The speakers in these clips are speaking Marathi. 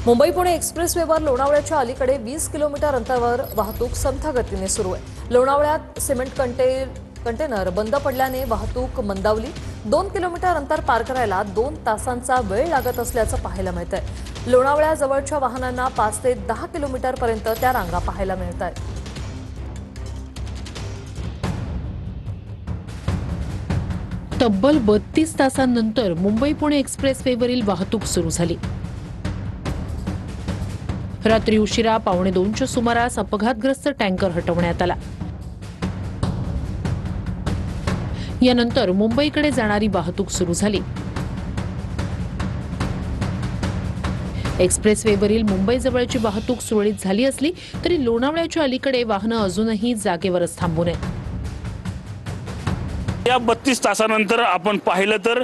मुंबई पुणे एक्सप्रेसवेवर लोणावळ्याच्या अलीकडे 20 किलोमीटर अंतरावर वाहतूक संथ गतीने सुरू आहे। लोणावळ्यात सिमेंट कंटेनर बंद पडल्याने वाहतूक मंदावली। 2 किलोमीटर अंतर पार करायला 2 तासांचा वेळ लागत असल्याचं पाहायला मिळतंय। लोणावळ्याजवळच्या वाहनांना 5 ते 10 किलोमीटर पर्यंत त्या रांगा पाहायला मिळतात। तब्बल 32 तासांनंतर मुंबई पुणे एक्सप्रेसवेवरील वाहतूक सुरू झाली। रात्री उशिरा 1:45च्या सुमारास अपघातग्रस्त टँकर हटवण्यात आला। यानंतर मुंबईकडे जाणारी वाहतूक सुरू झाली। एक्सप्रेसवेवरील मुंबईजवळची वाहतूक सुरळीत झाली असली तरी लोणावळ्याच्या अलीकडे वाहनं अजूनही जागेवरच थांबून आहेत। या 32 तासानंतर आपण पाहिलं तर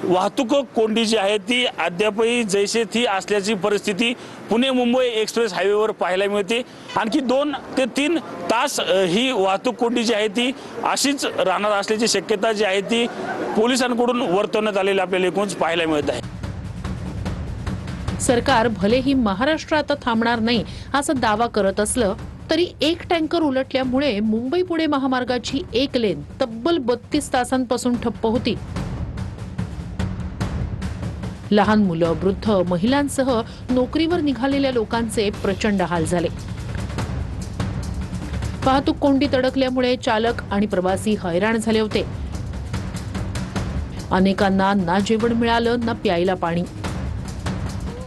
वाहतूक कोंडी जी आहे ती अद्यापही जैसे ती असल्याची परिस्थिती पुणे मुंबई एक्सप्रेस हायवेवर पाहायला मिळते। आणखी 2 ते 3 तास ही वाहतूक कोंडी जी आहे ती अशीच राहणार असल्याची शक्यता जी आहे ती पोलिसांकडून वर्तवण्यात आलेली आपल्याला एकूणच पाहायला मिळत आहे। सरकार भलेही महाराष्ट्र आता थांबणार नाही असा दावा करत असलं तरी एक टँकर उलटल्यामुळे मुंबई पुणे महामार्गाची एक लेन तब्बल 32 तासांपासून ठप्प होती। लहान मुलं, वृद्ध, महिलांसह नोकरीवर निघालेल्या लोकांचे प्रचंड हाल झाले। वाहतूक कोंडीत अडकल्यामुळे चालक आणि प्रवासी हैराण झाले होते। अनेकांना ना जेवण मिळालं ना प्यायला पाणी।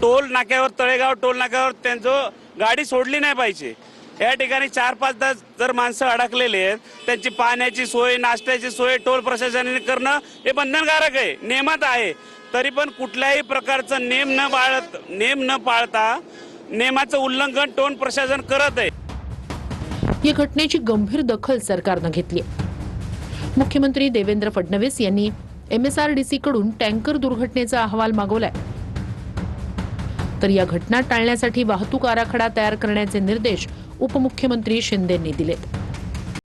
टोल नाक्यावर तळेगाव टोल नाक्यावर त्यांचं गाडी सोडली नाही पाहिजे। या ठिकाणी 4-5 तास जर माणसं अडकलेले आहेत त्यांची पाण्याची सोय, नाश्त्याची सोय टोल प्रशासनाने करणं हे बंधनकारक आहे, नियमात आहे। तरी पण कुठल्याही प्रकारचं नेम न पाळता नियमाचं उल्लंघन टोल प्रशासन करत आहे। या घटनेची गंभीर दखल सरकारने घेतली। मुख्यमंत्री देवेंद्र फडणवीस यांनी MSRDC कडून टँकर दुर्घटनेचा अहवाल मागवलाय। तर या घटना टाळण्यासाठी वाहतूक आराखडा तयार करण्याचे निर्देश उपमुख्यमंत्री शिंदेंनी दिलेत।